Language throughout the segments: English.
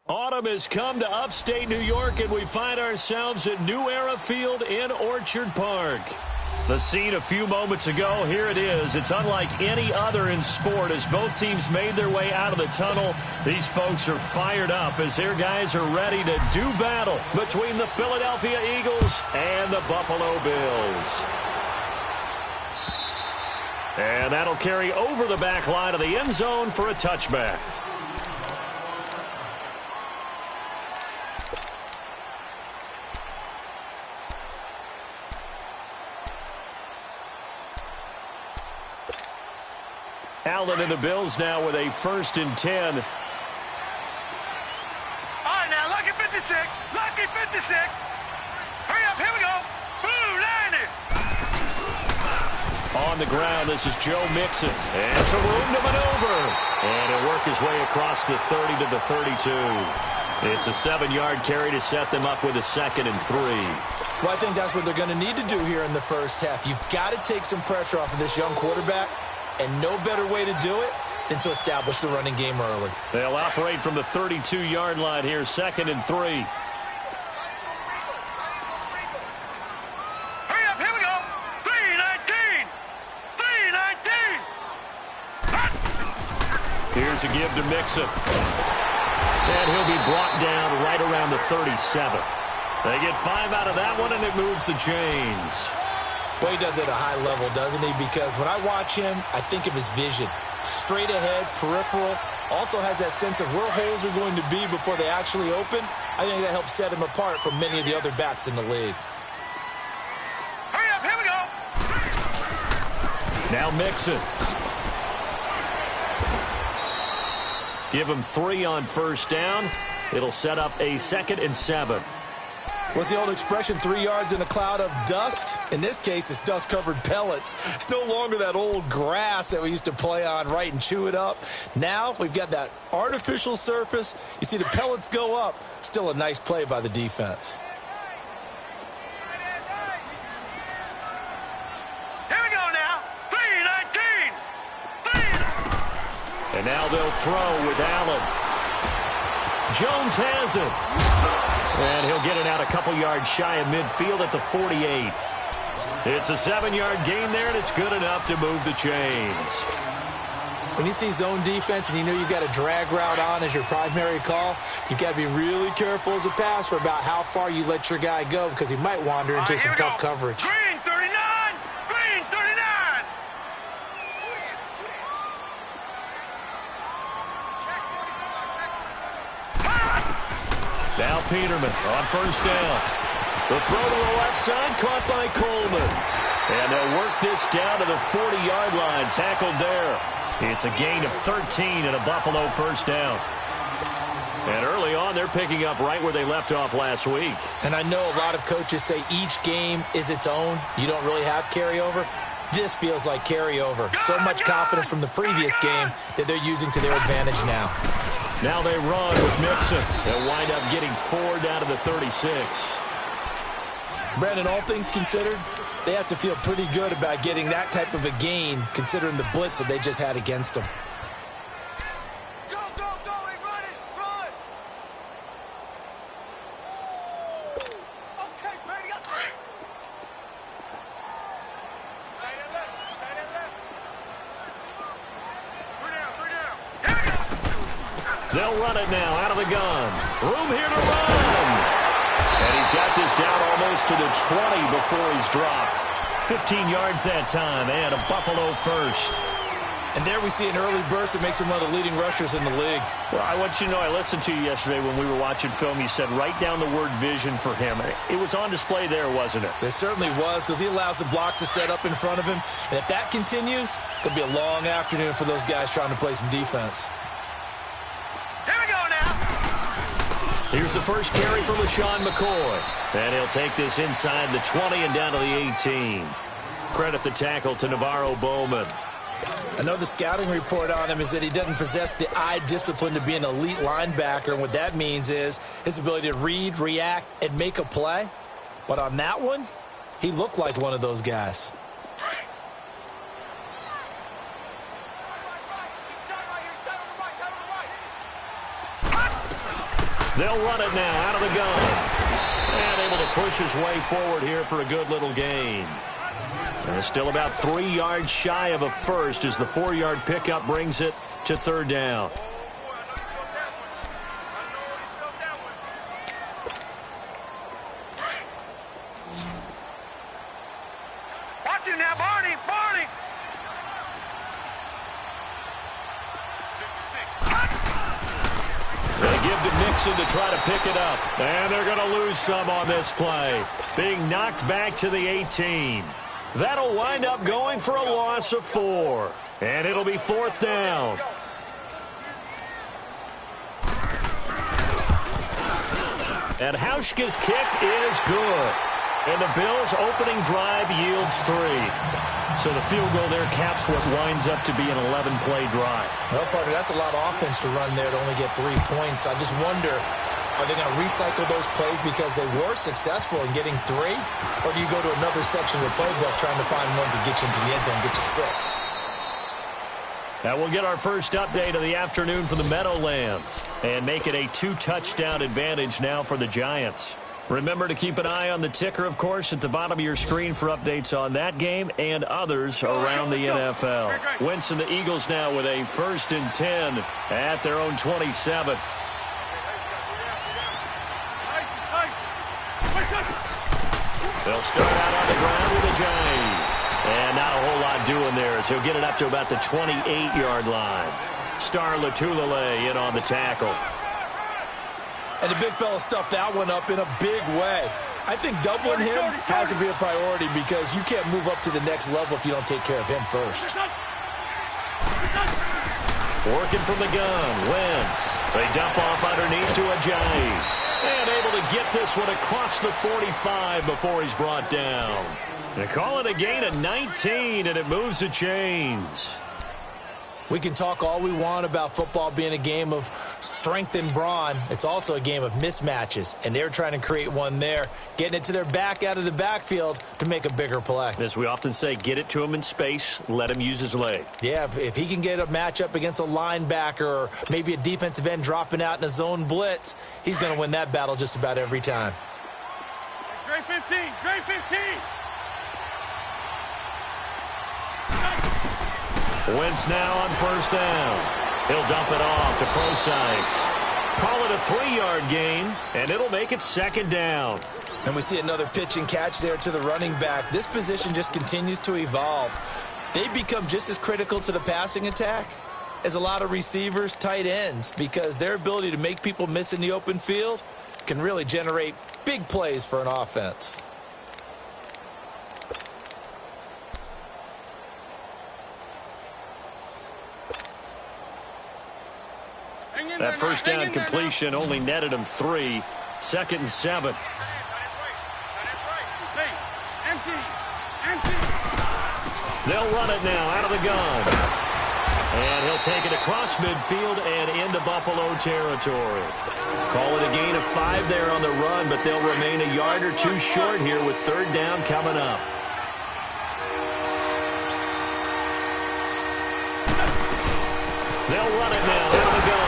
Autumn has come to upstate New York, and we find ourselves at New Era Field in Orchard Park. The scene a few moments ago, here it is. It's unlike any other in sport as both teams made their way out of the tunnel. These folks are fired up as their guys are ready to do battle between the Philadelphia Eagles and the Buffalo Bills. And that'll carry over the back line of the end zone for a touchback. Allen and the Bills now with a 1st and 10. All right, now, lucky 56. Lucky 56. Hurry up, here we go. Blue line it. On the ground, this is Joe Mixon. And some room to maneuver. And he'll work his way across the 30 to the 32. It's a 7-yard carry to set them up with a 2nd and 3. Well, I think that's what they're going to need to do here in the first half. You've got to take some pressure off of this young quarterback. And no better way to do it than to establish the running game early. They'll operate from the 32-yard line here, 2nd and 3. Hurry up, here we go. 3-19. 3-19. Here's a give to Mixon. And he'll be brought down right around the 37. They get 5 out of that one, and it moves the chains. Well, he does it at a high level, doesn't he? Because when I watch him, I think of his vision. Straight ahead, peripheral. Also has that sense of where holes are going to be before they actually open. I think that helps set him apart from many of the other backs in the league. Hurry up, here we go. Now Mixon. Give him 3 on 1st down. It'll set up a 2nd and 7. What's the old expression, 3 yards in a cloud of dust? In this case, it's dust-covered pellets. It's no longer that old grass that we used to play on, right, and chew it up. Now we've got that artificial surface. You see the pellets go up. Still a nice play by the defense. Here we go now. 3-19. 3. And now they'll throw with Allen. Jones has it. And he'll get it out a couple yards shy of midfield at the 48. It's a 7-yard gain there, and it's good enough to move the chains. When you see zone defense and you know you've got a drag route on as your primary call, you've got to be really careful as a passer about how far you let your guy go because he might wander into some tough coverage. Green 39. Green 39. Now Peterman on 1st down. The throw to the left side, caught by Coleman. And they'll work this down to the 40-yard line, tackled there. It's a gain of 13 and a Buffalo 1st down. And early on, they're picking up right where they left off last week. And I know a lot of coaches say each game is its own. You don't really have carryover. This feels like carryover. So much confidence from the previous game that they're using to their advantage now. Now they run with Mixon. They'll wind up getting 4 down to the 36. Brandon, all things considered, they have to feel pretty good about getting that type of a gain considering the blitz that they just had against them. Go, go, go, hey, run it, run! Okay, Brady, up there. Tight end left, tight end left. 3 down, 3 down. Here we go! They'll run it now out of the gun. Room here to run. And he's got this down almost to the 20 before he's dropped. 15 yards that time and a Buffalo 1st. And there we see an early burst that makes him one of the leading rushers in the league. Well, I want you to know, I listened to you yesterday when we were watching film. You said write down the word vision for him. It was on display there, wasn't it? It certainly was because he allows the blocks to set up in front of him. And if that continues, it could be a long afternoon for those guys trying to play some defense. Here we go now. Here's the first carry from LaShawn McCoy. And he'll take this inside the 20 and down to the 18. Credit the tackle to Navarro Bowman. I know the scouting report on him is that he doesn't possess the eye discipline to be an elite linebacker. And what that means is his ability to read, react, and make a play. But on that one, he looked like one of those guys. They'll run it now out of the gun. And able to push his way forward here for a good little gain. And it's still about 3 yards shy of a first as the 4-yard pickup brings it to third down. Watch him now, Barney. Barney. They give to Mixon to try to pick it up. And they're going to lose some on this play. Being knocked back to the 18. That'll wind up going for a loss of 4. And it'll be fourth down. And Hauschka's kick is good. And the Bills' opening drive yields 3. So the field goal there caps what winds up to be an 11-play drive. Well, partner, that's a lot of offense to run there to only get 3 points. I just wonder, are they going to recycle those plays because they were successful in getting 3? Or do you go to another section of the playbook trying to find ones that get you into the end zone and get you 6? Now we'll get our first update of the afternoon for the Meadowlands and make it a 2-touchdown advantage now for the Giants. Remember to keep an eye on the ticker, of course, at the bottom of your screen for updates on that game and others around the NFL. Wentz and the Eagles now with a 1st and 10 at their own 27. They'll start out on the ground with a Giant. And not a whole lot doing there as he'll get it up to about the 28-yard line. Star Latulele in on the tackle. And the big fella stuffed that one up in a big way. I think doubling him has to be a priority because you can't move up to the next level if you don't take care of him first. Working from the gun, Wentz. They dump off underneath to a Giant. And able to get this one across the 45 before he's brought down. They call it a gain of 19, and it moves the chains. We can talk all we want about football being a game of strength and brawn. It's also a game of mismatches, and they're trying to create one there, getting it to their back out of the backfield to make a bigger play. As we often say, get it to him in space, let him use his leg. Yeah, if he can get a matchup against a linebacker or maybe a defensive end dropping out in a zone blitz, he's going to win that battle just about every time. Great 15, great 15. Wentz now on first down. He'll dump it off to Procise. Call it a 3-yard gain, and it'll make it second down. And we see another pitch and catch there to the running back. This position just continues to evolve. They become just as critical to the passing attack as a lot of receivers, tight ends, because their ability to make people miss in the open field can really generate big plays for an offense. That first down completion only netted him 3. 2nd and 7. They'll run it now out of the gun. And he'll take it across midfield and into Buffalo territory. Call it a gain of 5 there on the run, but they'll remain a yard or 2 short here with third down coming up. They'll run it now out of the gun.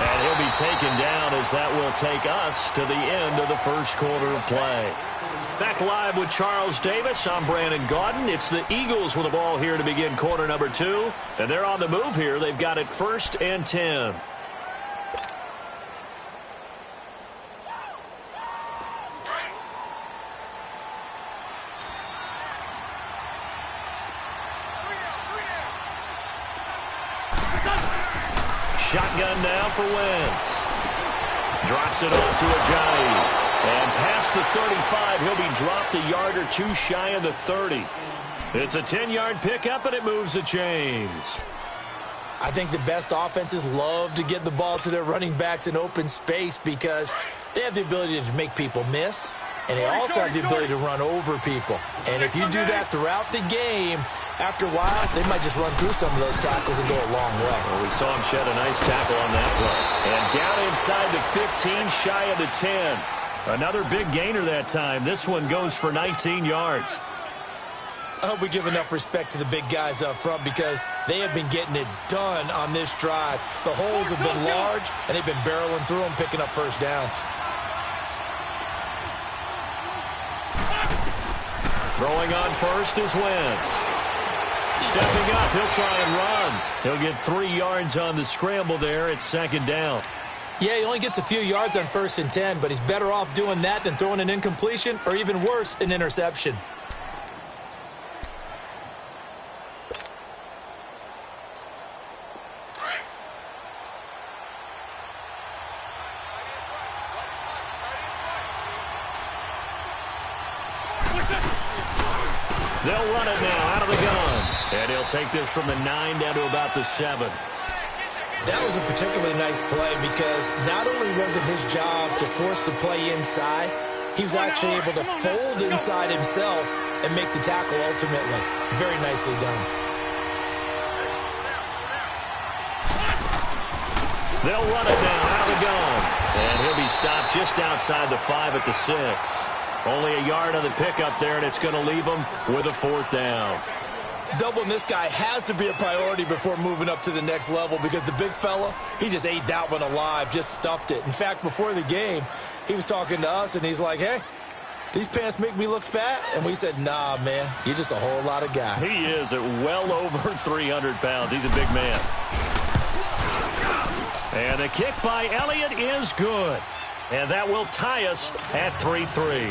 And he'll be taken down as that will take us to the end of the first quarter of play. Back live with Charles Davis. I'm Brandon Gaudin. It's the Eagles with the ball here to begin quarter number 2. And they're on the move here. They've got it 1st and 10. Shotgun now for Wentz. Drops it off to Ajayi. And past the 35, he'll be dropped a yard or 2 shy of the 30. It's a 10-yard pickup, and it moves the chains. I think the best offenses love to get the ball to their running backs in open space because they have the ability to make people miss, and they also have the ability to run over people. And if you do that throughout the game, after a while, they might just run through some of those tackles and go a long way. Well, we saw him shed a nice tackle on that play. And down inside the 15, shy of the 10. Another big gainer that time. This one goes for 19 yards. I hope we give enough respect to the big guys up front because they have been getting it done on this drive. The holes have been large, and they've been barreling through them, picking up first downs. Throwing on first is Wentz. Stepping up, he'll try and run. He'll get 3 yards on the scramble there. It's second down. Yeah, he only gets a few yards on 1st and 10, but he's better off doing that than throwing an incompletion or even worse, an interception. They'll run it now out of the gun. And he'll take this from the 9 down to about the 7. That was a particularly nice play because not only was it his job to force the play inside, he was actually able to fold inside himself and make the tackle ultimately. Very nicely done. They'll run it now out of the gun. And he'll be stopped just outside the 5 at the 6. Only a yard on the pickup there, and it's going to leave him with a 4th down. Doubling this guy has to be a priority before moving up to the next level because the big fella, he just ate that one alive, just stuffed it. In fact, before the game, he was talking to us, and he's like, hey, these pants make me look fat? And we said, nah, man, you're just a whole lot of guy. He is at well over 300 pounds. He's a big man. And the kick by Elliott is good. And that will tie us at 3-3.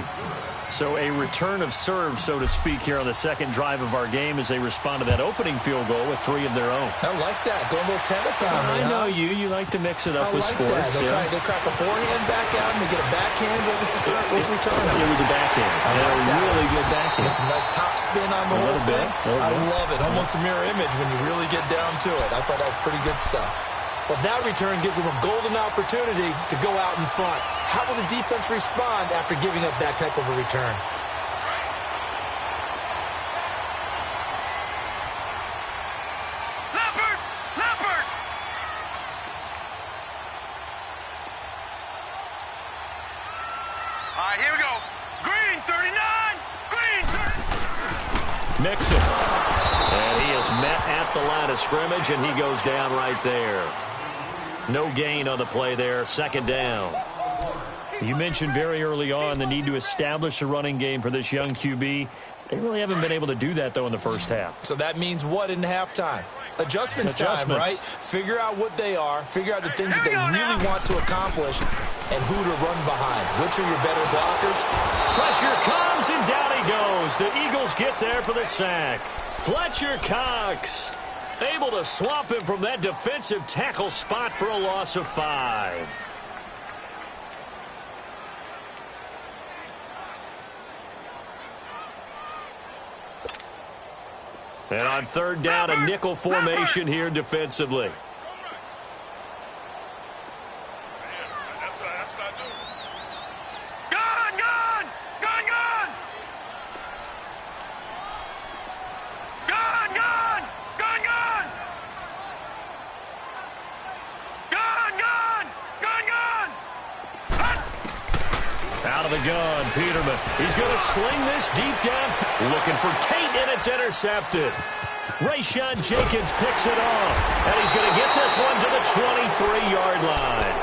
So a return of serve, so to speak, here on the second drive of our game as they respond to that opening field goal with 3 of their own. I like that. Go a little tennis on me, I know you. You like to mix it up with sports. That. They crack a forehand back out and they get a backhand. What was the return? It was a backhand. A really good backhand. It's a nice top spin on the whole thing. I love it. Almost a mirror image when you really get down to it. I thought that was pretty good stuff. Well, that return gives them a golden opportunity to go out in front. How will the defense respond after giving up that type of a return? Leopard! All right, here we go. Green, 39. Green, 39. Mixon. And he is met at the line of scrimmage, and he goes down right there. No gain on the play there. Second down. You mentioned very early on the need to establish a running game for this young QB. They really haven't been able to do that, though, in the first half. So that means what in halftime? Adjustments time, right? Figure out what they are. Figure out the things that they really want to accomplish and who to run behind. Which are your better blockers? Pressure comes, and down he goes. The Eagles get there for the sack. Fletcher Cox able to swamp him from that defensive tackle spot for a loss of 5. And on third down, a nickel formation here defensively. Out of the gun, Peterman. He's going to sling this deep down. Looking for Tate, and it's intercepted. Rayshon Jenkins picks it off. And he's going to get this one to the 23-yard line.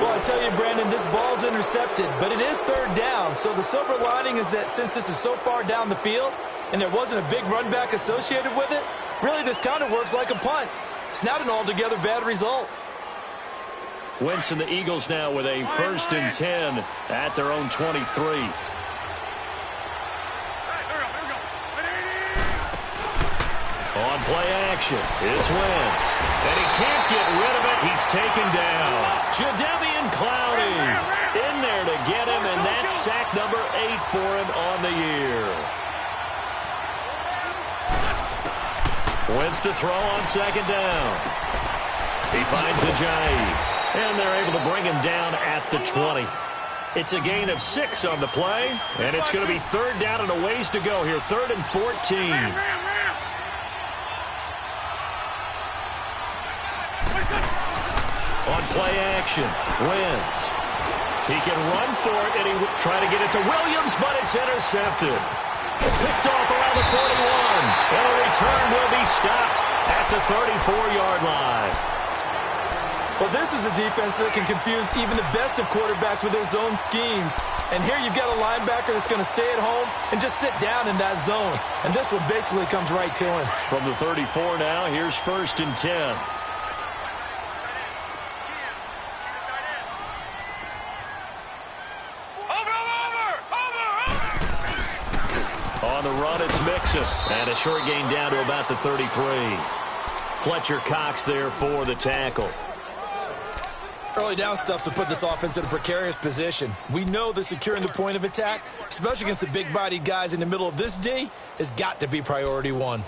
Well, I tell you, Brandon, this ball's intercepted, but it is third down. So the silver lining is that since this is so far down the field and there wasn't a big run back associated with it, really this kind of works like a punt. It's not an altogether bad result. Wentz and the Eagles now with a 1st and 10 at their own 23. On play action, it's Wentz. And he can't get rid of it. He's taken down. Jadeveon Clowney in there to get him, and that's sack number 8 for him on the year. Wentz to throw on second down. He finds Ajayi. And they're able to bring him down at the 20. It's a gain of 6 on the play, and it's going to be third down and a ways to go here. 3rd and 14. On play action, Wentz. He can run for it, and he try to get it to Williams, but it's intercepted. Picked off around the 41. And a return will be stopped at the 34-yard line. Well, this is a defense that can confuse even the best of quarterbacks with their zone schemes. And here you've got a linebacker that's going to stay at home and just sit down in that zone. And this one basically comes right to him. From the 34 now, here's 1st and 10. On the run, it's Mixon. And a short gain down to about the 33. Fletcher Cox there for the tackle. Early down stuffs will put this offense in a precarious position. We know that securing the point of attack, especially against the big-bodied guys in the middle of this D, has got to be priority one.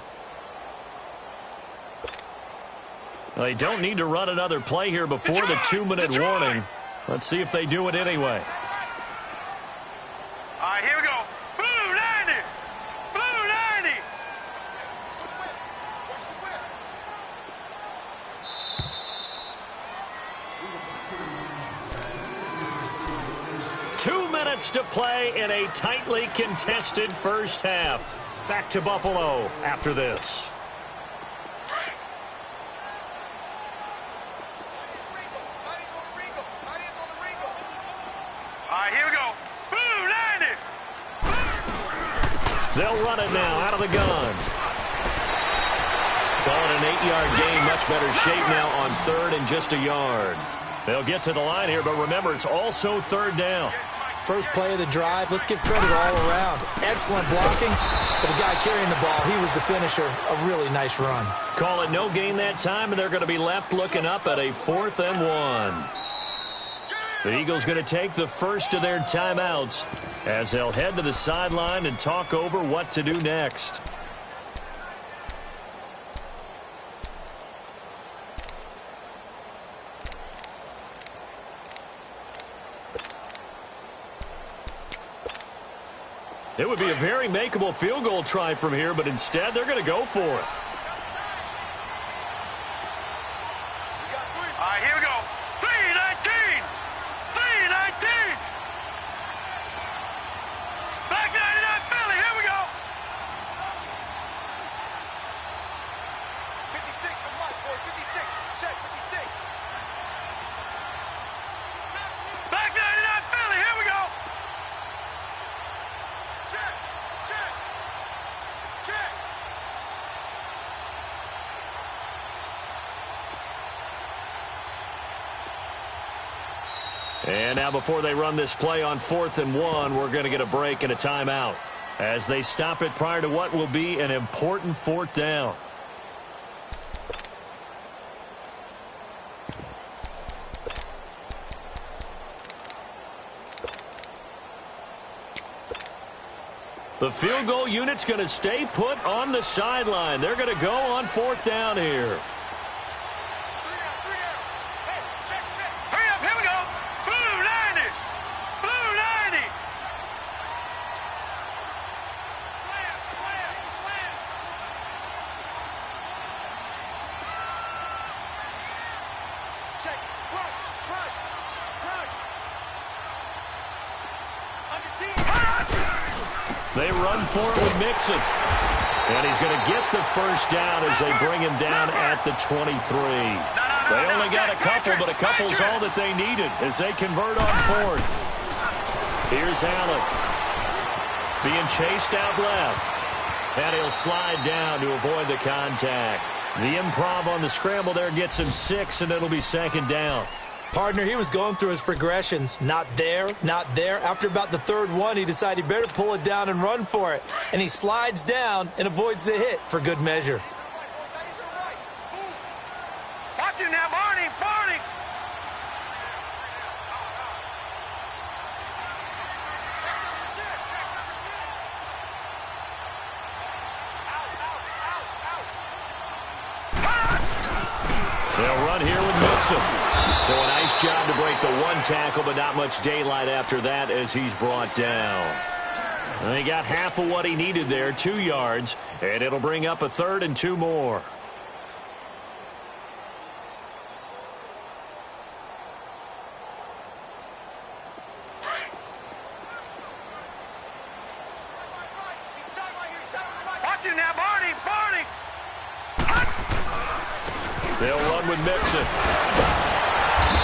Well, they don't need to run another play here before the 2-minute warning. Let's see if they do it anyway. All right, here we go. Blue 90. Blue 90. To play in a tightly contested first half. Back to Buffalo after this. All right, here we go. Blue 90. They'll run it now out of the gun. Calling an 8-yard gain. Much better shape now on 3rd and just a yard. They'll get to the line here, but remember, it's also 3rd down. First play of the drive, let's give credit all around. Excellent blocking, but the guy carrying the ball, he was the finisher. A really nice run. Call it no gain that time, and they're going to be left looking up at a 4th and 1. The Eagles going to take the first of their timeouts as they'll head to the sideline and talk over what to do next. It would be a very makeable field goal try from here, but instead they're going to go for it. All right, here we go. 319. 319. Back 99 Philly. Here we go. 56 for Mike, boy. 56. Check 56. Back 99 Philly. Here we go. Check. Check. Check. And now before they run this play on 4th and 1, we're going to get a break and a timeout as they stop it prior to what will be an important 4th down. The field goal unit's going to stay put on the sideline. They're going to go on 4th down here. Hurry up, here we go. Blue 90. Blue 90. Slam, slam, slam. Check. Crunch, crunch, crunch. Under team. They run for it with Mixon. And he's going to get the first down as they bring him down at the 23. They only got a couple, but a couple's all that they needed as they convert on 4th. Here's Allen. Being chased out left. And he'll slide down to avoid the contact. The improv on the scramble there gets him 6, and it'll be 2nd down. Partner, he was going through his progressions. Not there, not there. After about the 3rd one, he decided he better pull it down and run for it. And he slides down and avoids the hit for good measure. Watch him now, Barney, Barney. They'll run here with Mixon. So a nice job to break the 1 tackle, but not much daylight after that as he's brought down. And he got half of what he needed there, 2 yards, and it'll bring up a 3rd and 2 more. He's got you now, Barney. Barney. They'll run with Mixon.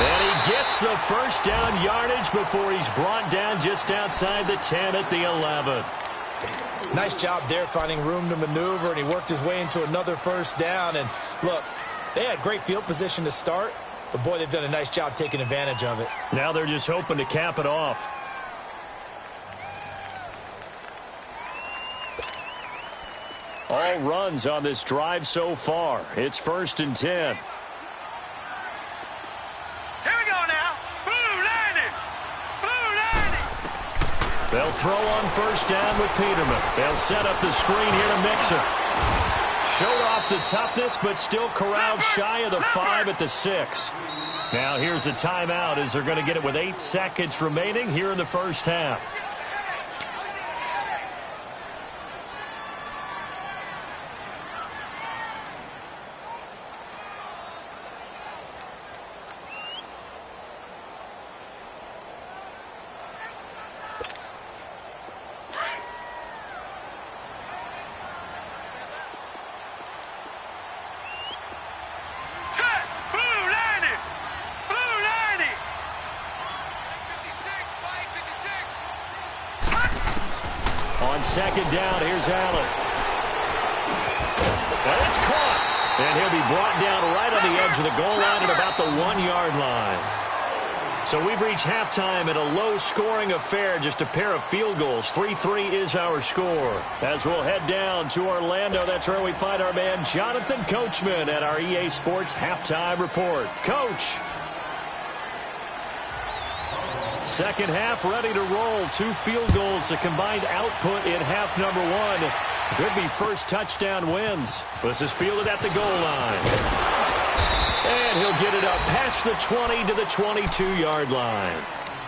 And he gets the first down yardage before he's brought down just outside the 10 at the 11. Nice job there finding room to maneuver, and he worked his way into another first down. And look, they had great field position to start, but boy, they've done a nice job taking advantage of it. Now they're just hoping to cap it off. All runs on this drive so far. It's 1st and 10. Here we go now. Blue 90. Blue 90. They'll throw on first down with Peterman. They'll set up the screen here to Mixon. Showed off the toughness, but still corralled shy of the 5 at the 6. Now here's a timeout as they're going to get it with 8 seconds remaining here in the first half. On second down, here's Allen. And it's caught. And he'll be brought down right on the edge of the goal line at about the 1-yard line. So we've reached halftime at a low-scoring affair, just a pair of field goals. 3-3 is our score. As we'll head down to Orlando, that's where we find our man Jonathan Coachman at our EA Sports Halftime Report. Coach. Second half ready to roll. 2 field goals, the combined output in half number 1. Could be first touchdown wins. This is fielded at the goal line. And he'll get it up past the 20 to the 22-yard line.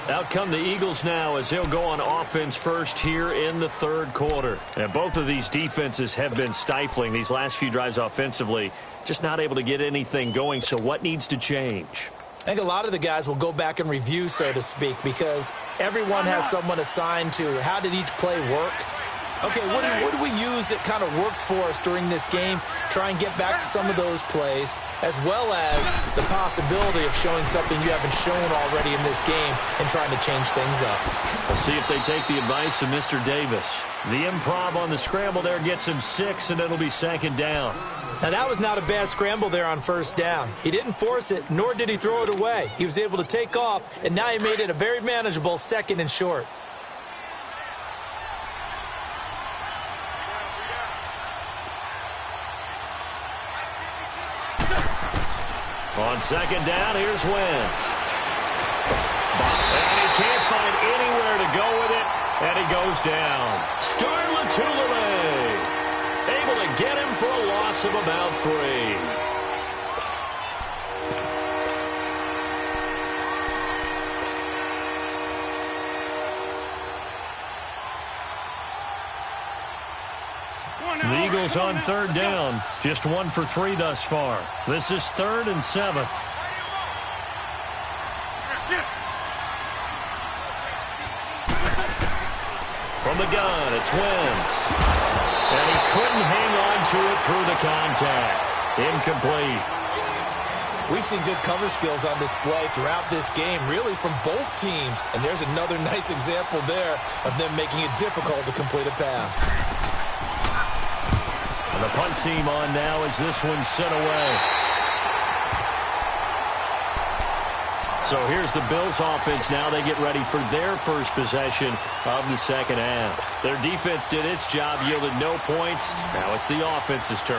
Out come the Eagles now as they'll go on offense first here in the third quarter. And both of these defenses have been stifling these last few drives offensively. Just not able to get anything going, so what needs to change? I think a lot of the guys will go back and review, so to speak, because everyone has someone assigned to how did each play work. Okay, what do we use that kind of worked for us during this game? Try and get back to some of those plays, as well as the possibility of showing something you haven't shown already in this game and trying to change things up. We'll see if they take the advice of Mr. Davis. The improv on the scramble there gets him 6, and it'll be second down. Now, that was not a bad scramble there on first down. He didn't force it, nor did he throw it away. He was able to take off, and now he made it a very manageable 2nd and short. On second down, here's Wentz. And he can't find anywhere to go with it, and he goes down. Starlatulare able to get him for a loss of about 3. The Eagles on third down. Just 1 for 3 thus far. This is 3rd and 7. From the gun, it's Wentz. And he couldn't hang on to it through the contact. Incomplete. We've seen good cover skills on display throughout this game, really from both teams. And there's another nice example there of them making it difficult to complete a pass. And the punt team on now as this one's sent away. So here's the Bills offense now. They get ready for their first possession of the second half. Their defense did its job, yielded no points. Now it's the offense's turn.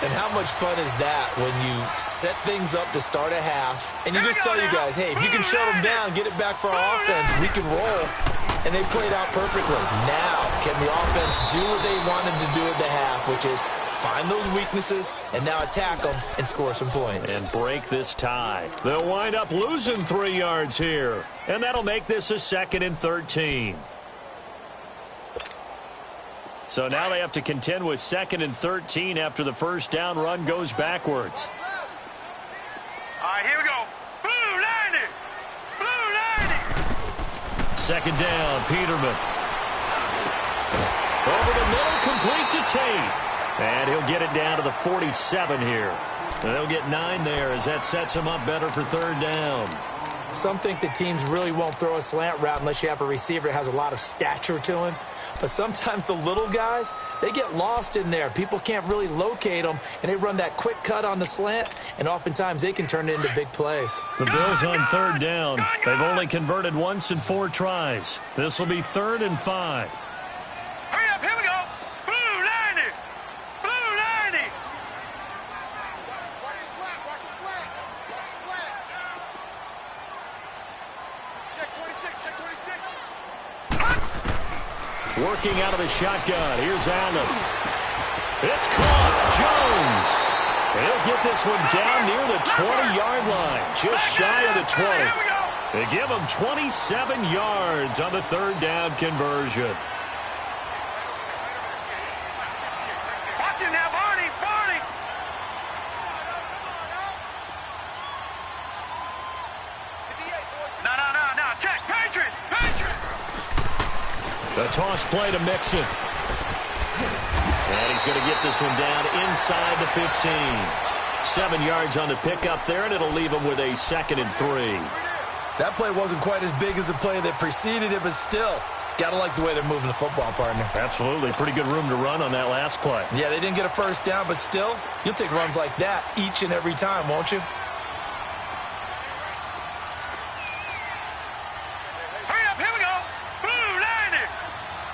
And how much fun is that when you set things up to start a half, and you just tell you guys, hey, if you can shut them down, get it back for our offense, we can roll. And they played out perfectly. Now, can the offense do what they wanted to do at the half, which is find those weaknesses and now attack them and score some points. And break this tie. They'll wind up losing 3 yards here. And that'll make this a 2nd and 13. So now they have to contend with 2nd and 13 after the first down run goes backwards. All right, here we go. Blue 90. Blue 90. Second down, Peterman. Over the middle, incomplete to Tate. And he'll get it down to the 47 here. And they'll get 9 there as that sets him up better for third down. Some think the teams really won't throw a slant route unless you have a receiver that has a lot of stature to him. But sometimes the little guys, they get lost in there. People can't really locate them, and they run that quick cut on the slant, and oftentimes they can turn it into big plays. The Bills on third down. They've only converted once in 4 tries. This will be 3rd and 5. Hurry up, here we go. Blue 90. Blue 90. Watch the slant, watch the slant. Watch the slant. Check 26, check 26. Working out of the shotgun. Here's Allen. It's caught. Jones. He'll get this one down near the 20-yard line. Just shy of the 20. They give him 27 yards on the third down conversion. Watch him now, Barney. Barney. No. Check. Patriot. Patriot. The toss play to Mixon. And he's going to get this one down inside the 15. 7 yards on the pickup there, and it'll leave him with a 2nd and 3. That play wasn't quite as big as the play that preceded it, but still, got to like the way they're moving the football, partner. Absolutely. Pretty good room to run on that last play. Yeah, they didn't get a first down, but still, you'll take runs like that each and every time, won't you? Hurry up, here we go. Blue 90.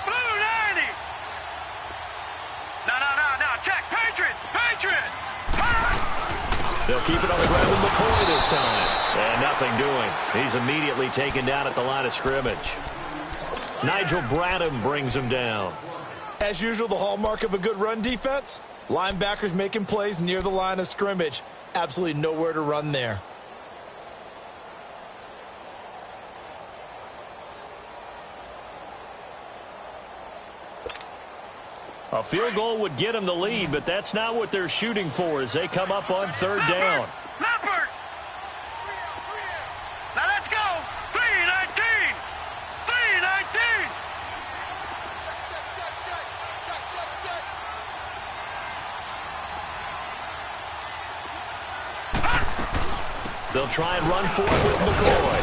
Blue 90. No. Check. Patriot. Patriot. They'll keep it on the ground with McCoy this time. And nothing doing. He's immediately taken down at the line of scrimmage. Nigel Bradham brings him down. As usual, the hallmark of a good run defense, linebackers making plays near the line of scrimmage. Absolutely nowhere to run there. A field goal would get them the lead, but that's not what they're shooting for as they come up on third down. Leopard. Now let's go. 319. 319. Check. They'll try and run for it with McCoy.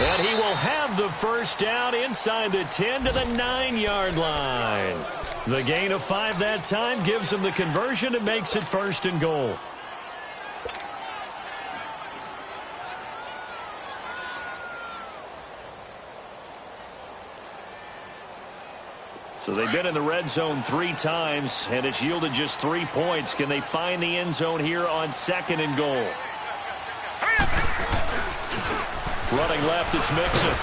And he will have the first down inside the 10 to the 9-yard line. The gain of 5 that time gives him the conversion and makes it 1st and goal. So they've been in the red zone 3 times, and it's yielded just 3 points. Can they find the end zone here on 2nd and goal? Running left, it's Mixon.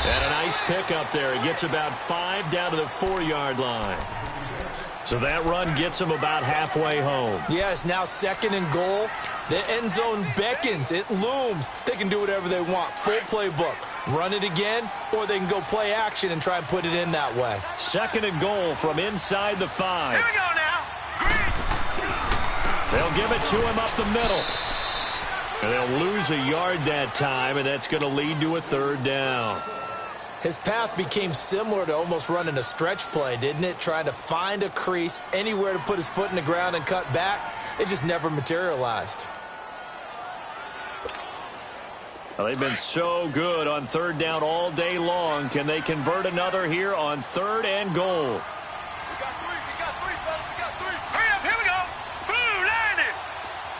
And a nice pickup there. He gets about 5 down to the 4-yard line. So that run gets him about halfway home. Yes, now 2nd and goal. The end zone beckons. It looms. They can do whatever they want. Full playbook. Run it again, or they can go play action and try and put it in that way. 2nd and goal from inside the 5. Here we go now. Green. They'll give it to him up the middle. And they'll lose a yard that time, and that's going to lead to a 3rd down. His path became similar to almost running a stretch play, didn't it? Trying to find a crease, anywhere to put his foot in the ground and cut back. It just never materialized. Well, they've been so good on 3rd down all day long. Can they convert another here on 3rd and goal? We got three, fellas. We got 3. Hurry up, here we go. Blue 90.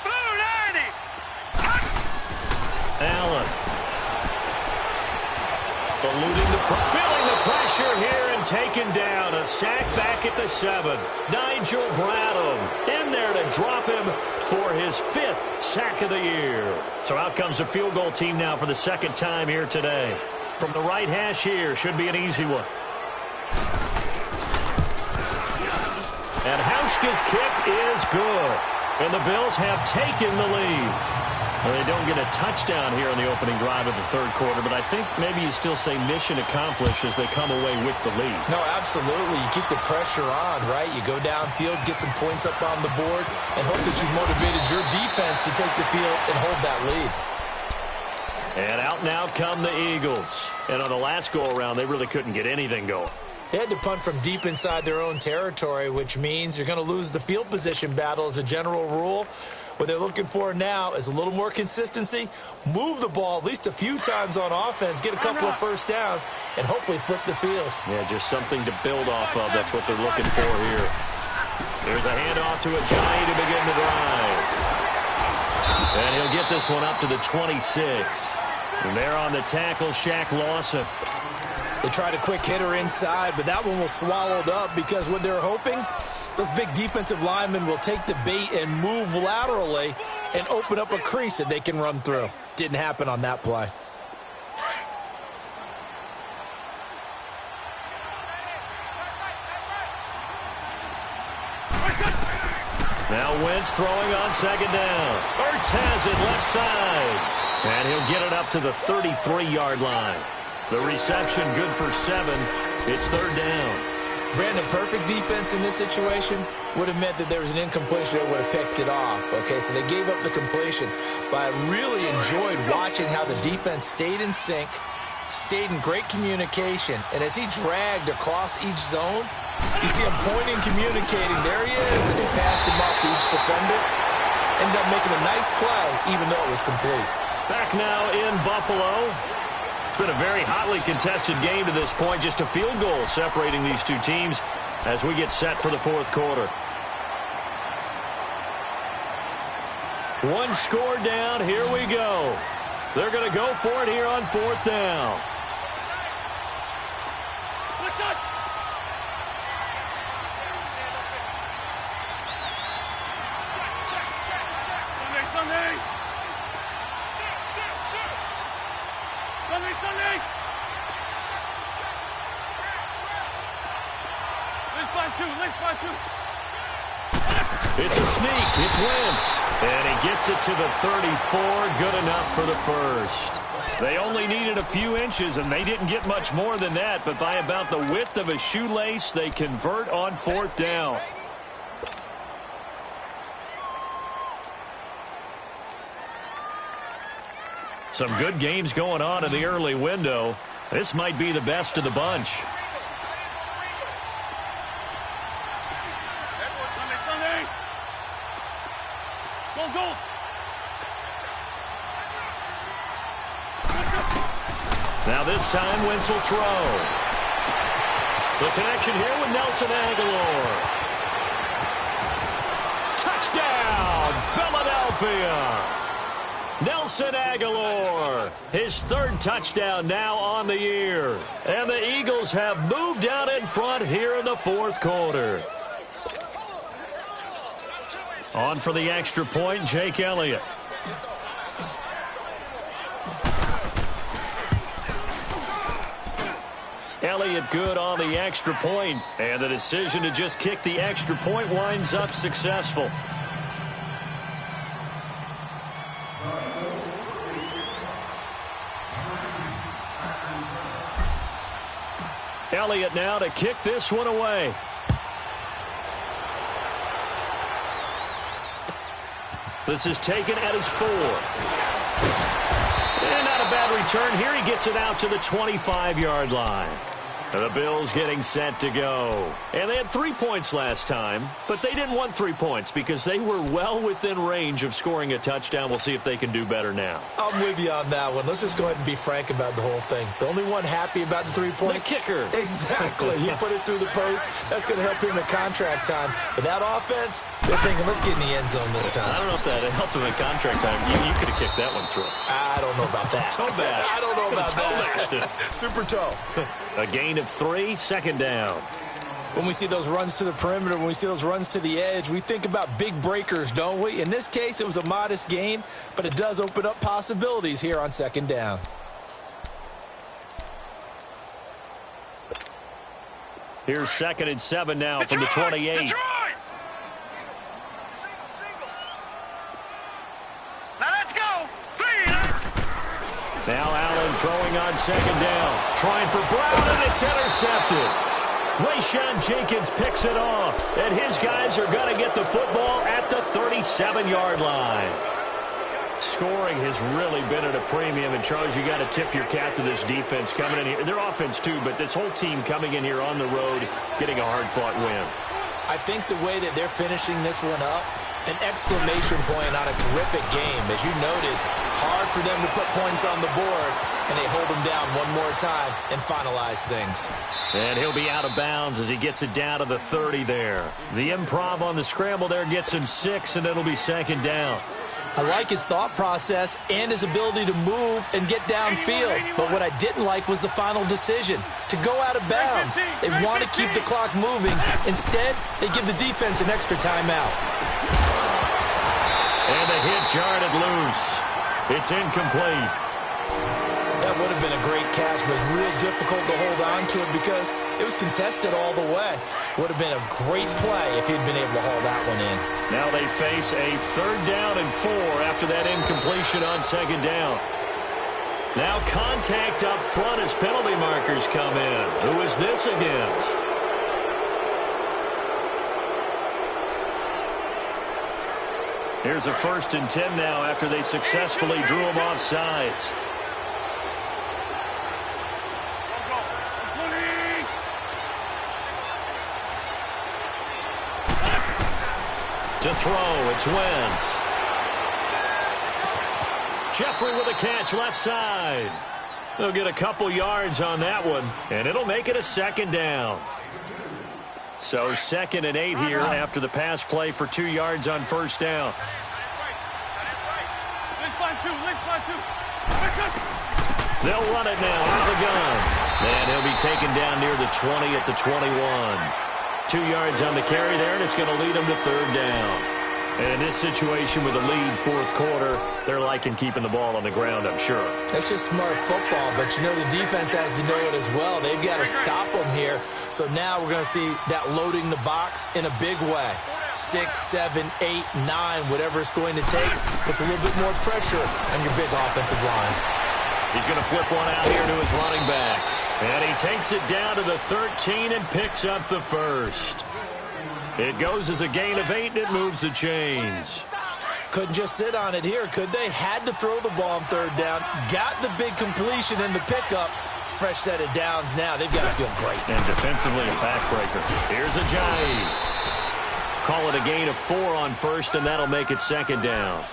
Blue 90. Allen. Feeling the pressure here and taken down. A sack back at the 7. Nigel Bradham in there to drop him for his 5th sack of the year. So out comes the field goal team now for the 2nd time here today. From the right hash here, should be an easy one. And Hauschka's kick is good. And the Bills have taken the lead. Well, they don't get a touchdown here in the opening drive of the 3rd quarter, but I think maybe you still say mission accomplished as they come away with the lead. No, absolutely. You keep the pressure on, right? You go downfield, get some points up on the board, and hope that you've motivated your defense to take the field and hold that lead. And out now come the Eagles. And on the last go-around, they really couldn't get anything going. They had to punt from deep inside their own territory, which means you're going to lose the field position battle as a general rule. What they're looking for now is a little more consistency, move the ball at least a few times on offense, get a couple of first downs, and hopefully flip the field. Yeah, just something to build off of. That's what they're looking for here. There's a handoff to Ajayi to begin the drive. And he'll get this one up to the 26. And there on the tackle, Shaq Lawson. They tried a quick hitter inside, but that one was swallowed up because what they're hoping, those big defensive linemen will take the bait and move laterally and open up a crease that they can run through. Didn't happen on that play. Now Wentz throwing on second down. Ertz has it left side. And he'll get it up to the 33-yard line. The reception good for 7. It's third down. Brandon, perfect defense in this situation would have meant that there was an incompletion that would have picked it off. Okay, so they gave up the completion. But I really enjoyed watching how the defense stayed in sync, stayed in great communication. And as he dragged across each zone, you see him pointing, communicating. There he is, and he passed him off to each defender. Ended up making a nice play, even though it was complete. Back now in Buffalo. It's been a very hotly contested game to this point. Just a field goal separating these two teams as we get set for the fourth quarter. One score down. Here we go. They're going to go for it here on fourth down. It's a sneak. It's Wentz. And he gets it to the 34. Good enough for the first. They only needed a few inches, and they didn't get much more than that. But by about the width of a shoelace, they convert on fourth down. Some good games going on in the early window. This might be the best of the bunch. Now this time, Wentz will throw. The connection here with Nelson Aguilar. Touchdown, Philadelphia. Nelson Aguilar, his third touchdown now on the year. And the Eagles have moved out in front here in the fourth quarter. On for the extra point, Jake Elliott. Elliott good on the extra point, and the decision to just kick the extra point winds up successful. Elliott now to kick this one away. This is taken at his 4. And not a bad return here. He gets it out to the 25-yard line. The Bills getting set to go. And they had 3 points last time, but they didn't want 3 points because they were well within range of scoring a touchdown. We'll see if they can do better now. I'm with you on that one. Let's just go ahead and be frank about the whole thing. The only one happy about the 3-point. The kicker. Exactly. He put it through the post. That's going to help him at contract time. But that offense, they're thinking, let's get in the end zone this time. I don't know if that helped him at contract time. You could have kicked that one through. I don't know about that. Toe bash. I don't know about that. Super toe. A gain of 3, second down. When we see those runs to the perimeter, when we see those runs to the edge, we think about big breakers, don't we? In this case, it was a modest gain, but it does open up possibilities here on second down. Here's 2nd and 7 now from the 28. Detroit! Now let's go. Now Allen throwing on second down. Trying for Brown, and it's intercepted. Rayshawn Jenkins picks it off, and his guys are going to get the football at the 37-yard line. Scoring has really been at a premium, and Charles, you got to tip your cap to this defense coming in here. Their offense too, but this whole team coming in here on the road, getting a hard-fought win. I think the way that they're finishing this one up, an exclamation point on a terrific game. As you noted, hard for them to put points on the board, and they hold them down one more time and finalize things. And he'll be out of bounds as he gets it down to the 30 there. The improv on the scramble there gets him 6, and it'll be second down. I like his thought process and his ability to move and get downfield. But what I didn't like was the final decision, to go out of bounds. They want to keep the clock moving. Instead, they give the defense an extra timeout. And the hit jarred it loose. It's incomplete. That would have been a great catch, but it's real difficult to hold on to it because it was contested all the way. Would have been a great play if he'd been able to haul that one in. Now they face a 3rd down and 4 after that incompletion on 2nd down. Now contact up front as penalty markers come in. Who is this against? Here's a 1st and 10 now after they successfully drew him off sides. To throw, it's Wentz. Jeffrey with a catch left side. They'll get a couple yards on that one, and it'll make it a 2nd down. So 2nd and 8 here after the pass play for 2 yards on 1st down. They'll run it now out of the gun. And he'll be taken down near the 20 at the 21. 2 yards on the carry there, and it's going to lead them to 3rd down. And in this situation with a lead 4th quarter, they're liking keeping the ball on the ground, I'm sure. That's just smart football, but you know the defense has to know it as well. They've got to stop them here. So now we're going to see that loading the box in a big way. 6, 7, 8, 9, whatever it's going to take, puts a little bit more pressure on your big offensive line. He's going to flip one out here to his running back. And he takes it down to the 13 and picks up the 1st. It goes as a gain of 8, and it moves the chains. Couldn't just sit on it here, could they? Had to throw the ball on 3rd down. Got the big completion in the pickup. Fresh set of downs now. They've got to feel great. And defensively, a backbreaker. Here's Ajayi. Call it a gain of 4 on 1st, and that'll make it 2nd down.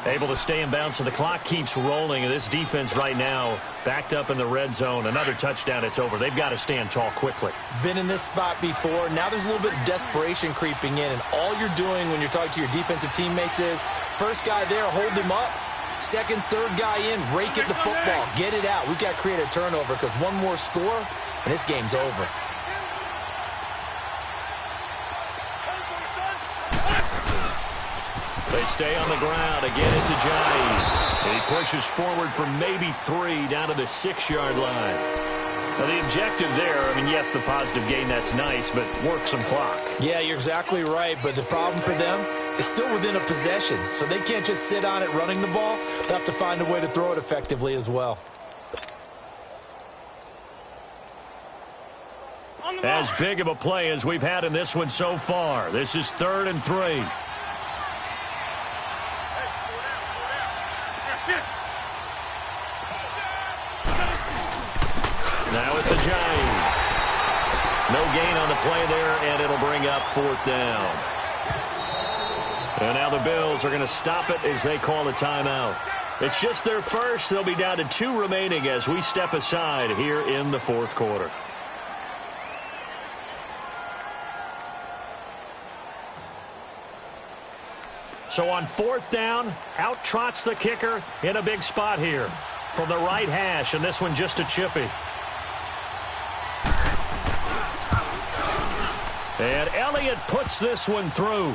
Able to stay in bounds, so the clock keeps rolling. And this defense right now backed up in the red zone. Another touchdown, it's over. They've got to stand tall quickly. Been in this spot before. Now there's a little bit of desperation creeping in. And all you're doing when you're talking to your defensive teammates is, first guy there, hold him up. 2nd, 3rd guy in, rake at the football. Get it out. We've got to create a turnover because one more score, and this game's over. They stay on the ground. Again, it's Ajayi. He pushes forward for maybe 3 down to the 6-yard line. Now, the objective there, I mean, yes, the positive gain, that's nice, but work some clock. Yeah, you're exactly right, but the problem for them is still within a possession, so they can't just sit on it running the ball. They'll have to find a way to throw it effectively as well. As big of a play as we've had in this one so far. This is 3rd and 3. Now it's Ajayi. No gain on the play there, and it'll bring up 4th down. And now the Bills are going to stop it as they call a timeout. It's just their first. They'll be down to 2 remaining as we step aside here in the 4th quarter. So on 4th down, out trots the kicker in a big spot here from the right hash, and this one just a chippy. And Elliott puts this one through.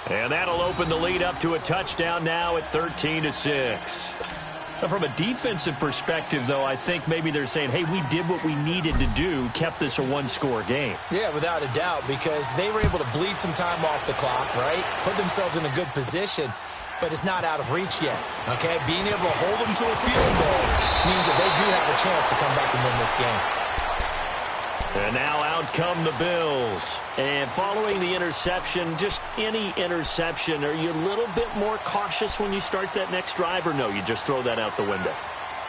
And that'll open the lead up to a touchdown now at 13-6. Now, from a defensive perspective, though, I think maybe they're saying, hey, we did what we needed to do, kept this a 1-score game. Yeah, without a doubt, because they were able to bleed some time off the clock, right? Put themselves in a good position, but it's not out of reach yet, okay? Being able to hold them to a field goal means that they do have a chance to come back and win this game. And now out come the Bills. And following the interception, just any interception, are you a little bit more cautious when you start that next drive, or no, you just throw that out the window?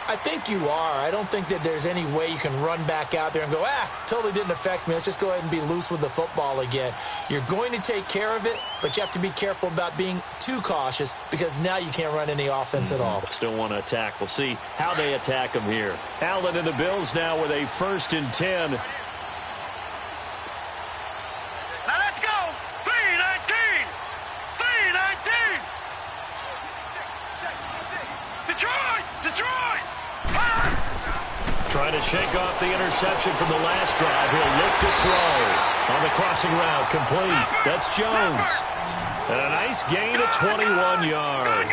I think you are. I don't think that there's any way you can run back out there and go, totally didn't affect me. Let's just go ahead and be loose with the football again. You're going to take care of it, but you have to be careful about being too cautious because now you can't run any offense at all. Still want to attack. We'll see how they attack them here. Allen and the Bills now with a 1st and 10. Now let's go. 3-19. 3-19. Detroit. Detroit. Trying to shake off the interception from the last drive. He'll look to throw on the crossing route. Complete. That's Jones. And a nice gain of 21 yards.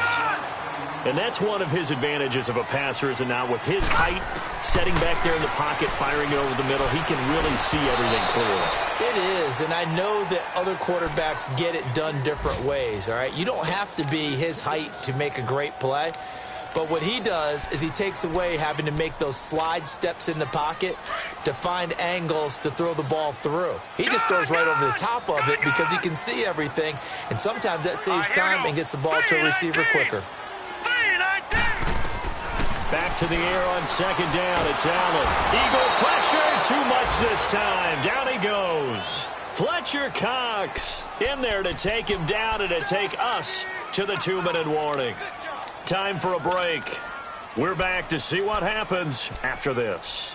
And that's one of his advantages of a passer, is it not? With his height, setting back there in the pocket, firing it over the middle, he can really see everything clear. It is, and I know that other quarterbacks get it done different ways, all right? You don't have to be his height to make a great play. But what he does is he takes away having to make those slide steps in the pocket to find angles to throw the ball through. He just throws right over the top of it because he can see everything, and sometimes that saves time and gets the ball to a receiver quicker. Back to the air on 2nd down. It's Allen. Eagle pressure. Too much this time. Down he goes. Fletcher Cox in there to take him down and to take us to the 2-minute warning. Time for a break. We're back to see what happens after this.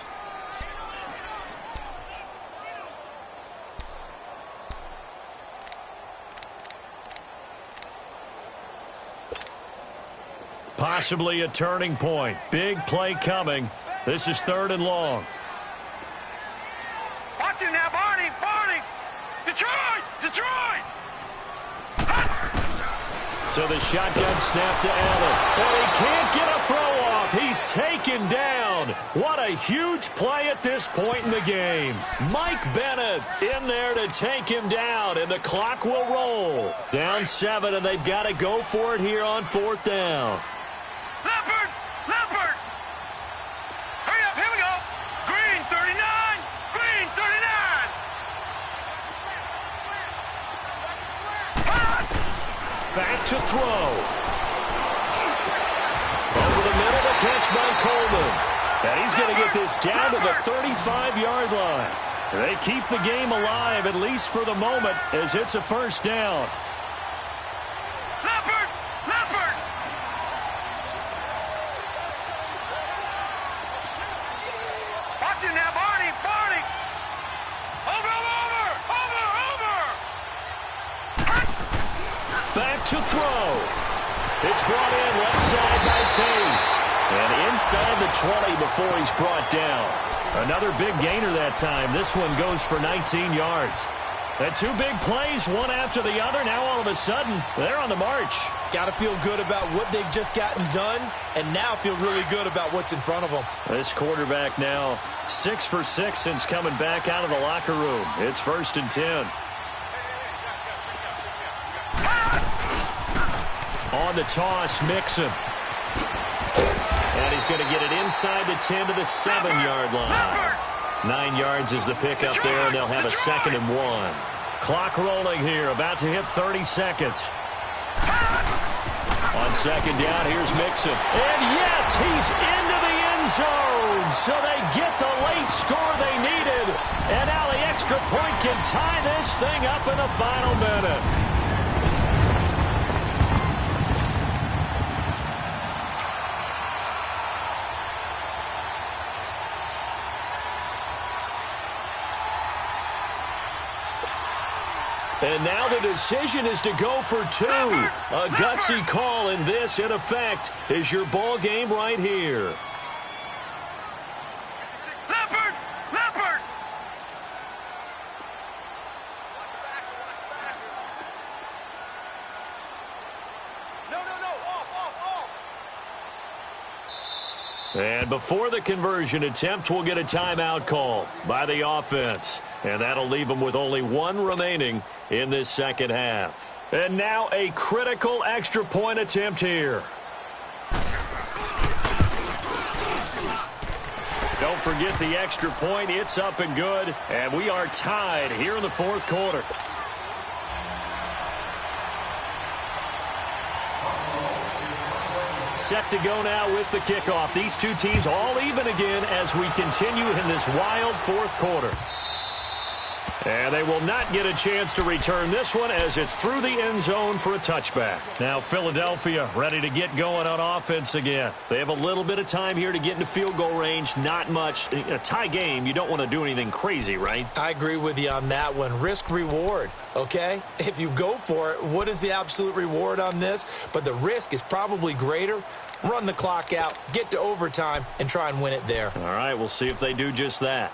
Possibly a turning point. Big play coming. This is 3rd and long. Watch him now, Barney. Barney. Detroit. Detroit. So the shotgun snap to Allen. But he can't get a throw off. He's taken down. What a huge play at this point in the game. Mike Bennett in there to take him down, and the clock will roll. Down 7, and they've got to go for it here on 4th down. Leopard. Leopard. Hurry up. Here we go. Green 39. Green 39. Back to throw. Over the middle, the catch by Coleman. And he's going to get this down to the 35-yard line. They keep the game alive, at least for the moment, as it's a 1st down. Leopard. Leopard. Watch him now, Barney. Barney. Over. Back to throw. It's brought in left side by Tate. And inside the 20 before he's brought down. Another big gainer that time. This one goes for 19 yards. And 2 big plays, one after the other. Now all of a sudden, they're on the march. Got to feel good about what they've just gotten done, and now feel really good about what's in front of them. This quarterback now 6 for 6 since coming back out of the locker room. It's 1st and 10. On the toss, Mixon. And he's going to get it inside the 10 to the 7-yard line. 9 yards is the pickup there, and they'll have a 2nd and 1. Clock rolling here, about to hit 30 seconds. On 2nd down, here's Mixon. And yes, he's into the end zone. So they get the late score they needed. And now the extra point can tie this thing up in the final minute. And now the decision is to go for 2. A gutsy call, and this, in effect, is your ball game right here. Leopard! Leopard! No, off. And before the conversion attempt, we'll get a timeout call by the offense. And that'll leave them with only 1 remaining in this 2nd half. And now a critical extra point attempt here. Don't forget the extra point. It's up and good. And we are tied here in the fourth quarter. Set to go now with the kickoff. These two teams all even again as we continue in this wild fourth quarter. And they will not get a chance to return this one as it's through the end zone for a touchback. Now Philadelphia ready to get going on offense again. They have a little bit of time here to get into field goal range. Not much. In a tie game, you don't want to do anything crazy, right? I agree with you on that one. Risk reward, okay? If you go for it, what is the absolute reward on this? But the risk is probably greater. Run the clock out, get to overtime, and try and win it there. All right, we'll see if they do just that.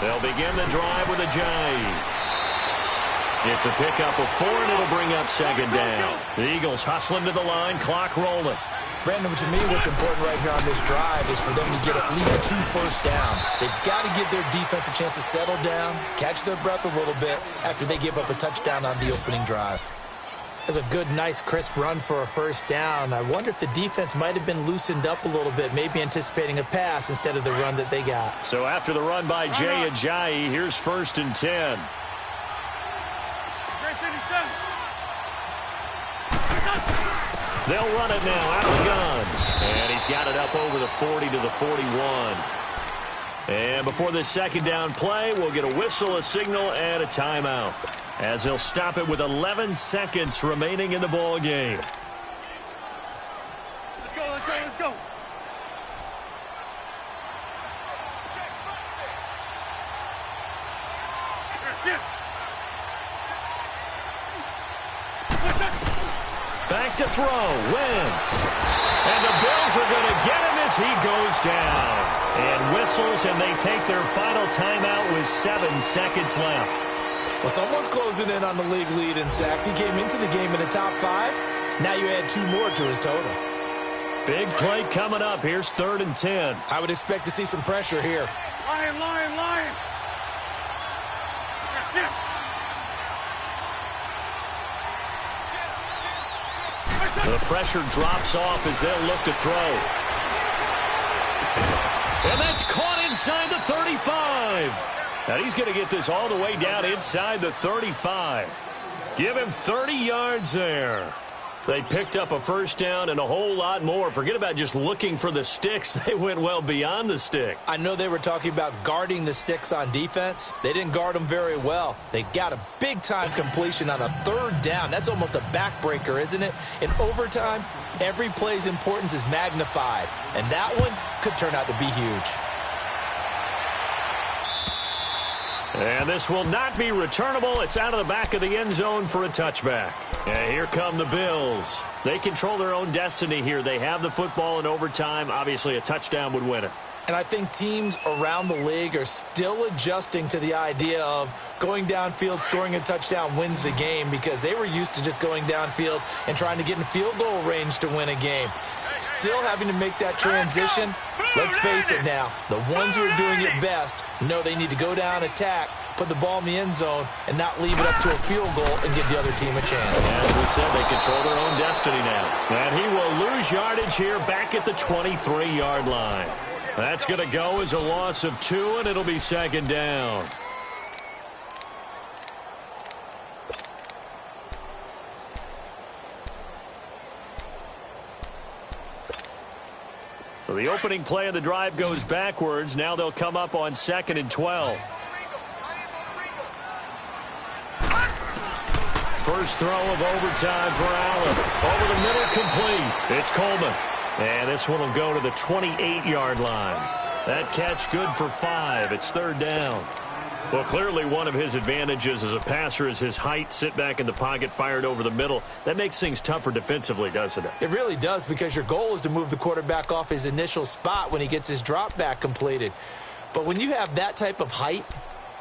They'll begin the drive with a jive. It's a pickup of 4, and it'll bring up second down. The Eagles hustling to the line, clock rolling. Brandon, to me, what's important right here on this drive is for them to get at least 2 first downs. They've got to give their defense a chance to settle down, catch their breath a little bit after they give up a touchdown on the opening drive. That's a good, nice, crisp run for a first down. I wonder if the defense might have been loosened up a little bit, maybe anticipating a pass instead of the run that they got. So after the run by Jay Ajayi, here's 1st and 10. They'll run it now out of the gun. And he's got it up over the 40 to the 41. And before this second down play, we'll get a whistle, a signal, and a timeout, as he'll stop it with 11 seconds remaining in the ball game. Let's go, let's go, let's go. Back to throw, Wentz. And the Bills are going to get him as he goes down. And whistles, and they take their final timeout with 7 seconds left. Well, someone's closing in on the league lead in sacks. He came into the game in the top 5. Now you add 2 more to his total. Big play coming up. Here's 3rd and 10. I would expect to see some pressure here. Lion, lion, lion. That's it. The pressure drops off as they'll look to throw. And that's caught inside the 35. And he's going to get this all the way down inside the 35. Give him 30 yards there. They picked up a first down and a whole lot more. Forget about just looking for the sticks. They went well beyond the stick. I know they were talking about guarding the sticks on defense. They didn't guard them very well. They got a big-time completion on a 3rd down. That's almost a backbreaker, isn't it? In overtime, every play's importance is magnified. And that one could turn out to be huge. And this will not be returnable. It's out of the back of the end zone for a touchback. And here come the Bills. They control their own destiny here. They have the football in overtime. Obviously, a touchdown would win it. And I think teams around the league are still adjusting to the idea of going downfield, scoring a touchdown wins the game, because they were used to just going downfield and trying to get in field goal range to win a game. Still having to make that transition. Let's face it now, the ones who are doing it best know they need to go down, attack, put the ball in the end zone, and not leave it up to a field goal and give the other team a chance. As we said, they control their own destiny now. And he will lose yardage here back at the 23-yard line. That's going to go as a loss of 2, and it'll be second down. So the opening play of the drive goes backwards. Now they'll come up on 2nd and 12. First throw of overtime for Allen. Over the middle, complete. It's Coleman. And this one will go to the 28-yard line. That catch good for 5. It's 3rd down. Well, clearly one of his advantages as a passer is his height. Sit back in the pocket, fired over the middle. That makes things tougher defensively, doesn't it? It really does, because your goal is to move the quarterback off his initial spot when he gets his drop back completed. But when you have that type of height,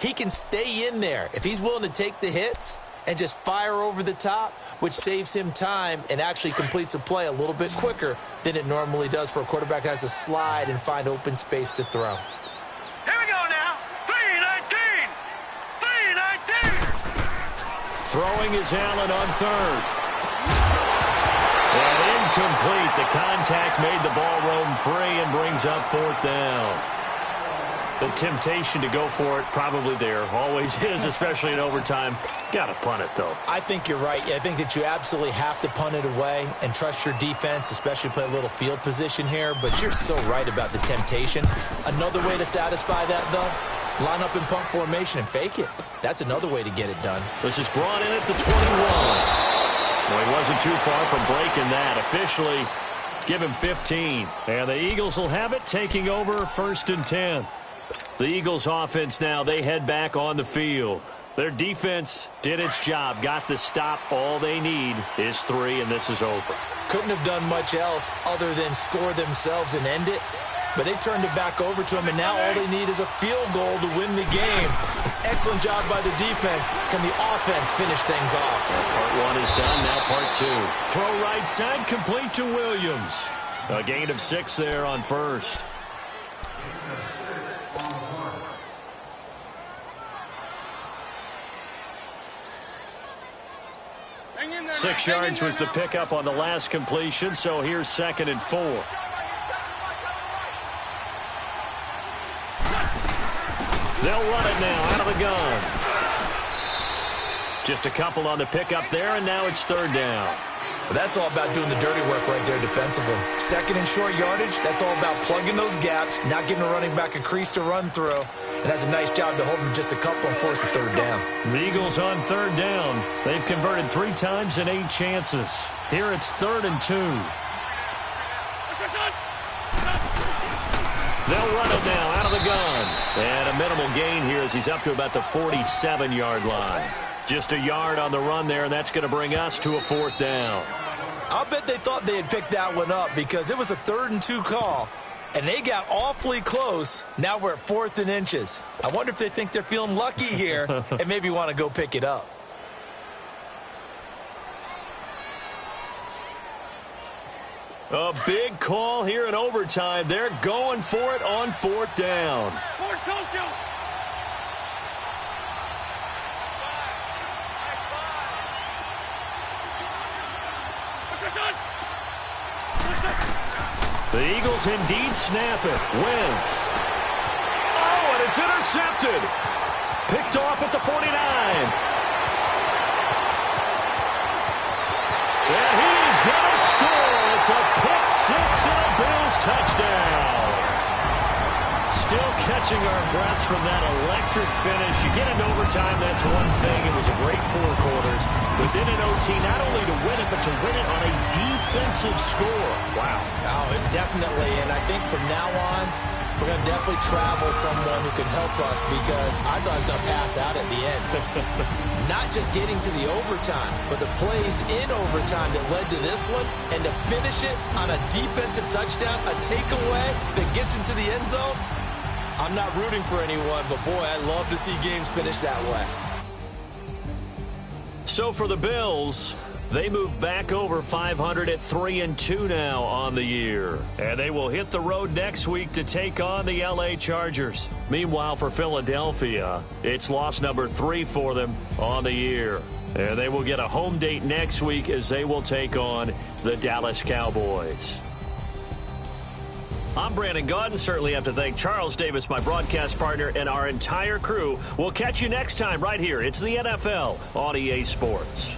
he can stay in there. If he's willing to take the hits and just fire over the top, which saves him time and actually completes a play a little bit quicker than it normally does for a quarterback who has to slide and find open space to throw. Here we go now. 3:19. Throwing is Allen on third. And incomplete. The contact made the ball roam free and brings up fourth down. The temptation to go for it probably there. Always is, especially in overtime. Got to punt it, though. I think you're right. I think that you absolutely have to punt it away and trust your defense, especially play a little field position here. But you're so right about the temptation. Another way to satisfy that, though, line up in punt formation and fake it. That's another way to get it done. This is brought in at the 21. Well, he wasn't too far from breaking that. Officially, give him 15. And the Eagles will have it, taking over 1st and 10. The Eagles offense now, they head back on the field. Their defense did its job, got the stop. All they need is 3, and this is over. Couldn't have done much else other than score themselves and end it. But they turned it back over to him, and now all they need is a field goal to win the game. An excellent job by the defense. Can the offense finish things off? Part 1 is done, now part 2. Throw right side, complete to Williams. A gain of 6 there on first. 6 yards was the pickup on the last completion, so here's 2nd and 4. They'll run it now out of the gun. Just a couple on the pickup there, and now it's 3rd down. But that's all about doing the dirty work right there defensively. 2nd and short yardage, that's all about plugging those gaps, not giving a running back a crease to run through. And that's a nice job to hold him just a couple and force a 3rd down. The Eagles on 3rd down. They've converted 3 times in 8 chances. Here it's 3rd and 2. They'll run it now out of the gun. And a minimal gain here as he's up to about the 47-yard line. Just a yard on the run there, and that's going to bring us to a 4th down. I'll bet they thought they had picked that one up because it was a 3rd and 2 call, and they got awfully close. Now we're at 4th and inches. I wonder if they think they're feeling lucky here and maybe want to go pick it up. A big call here in overtime. They're going for it on 4th down. The Eagles indeed snap it. Wentz. Oh, and it's intercepted. Picked off at the 49. And he's going to score. It's a pick 6 and a Bills touchdown. Still catching our breaths from that electric finish. You get into overtime, that's one thing. It was a great 4 quarters. But then in OT, not only to win it, but to win it on a defensive score. Wow. Oh, definitely. And I think from now on, we're going to definitely travel someone who can help us because I thought I was going to pass out at the end. Not just getting to the overtime, but the plays in overtime that led to this one, and to finish it on a defensive touchdown, a takeaway that gets into the end zone. I'm not rooting for anyone, but boy, I love to see games finish that way. So for the Bills, they move back over 500 at 3-2 now on the year. And they will hit the road next week to take on the LA Chargers. Meanwhile, for Philadelphia, it's loss number 3 for them on the year. And they will get a home date next week as they will take on the Dallas Cowboys. I'm Brandon Gaudin. Certainly have to thank Charles Davis, my broadcast partner, and our entire crew. We'll catch you next time right here. It's the NFL on EA Sports.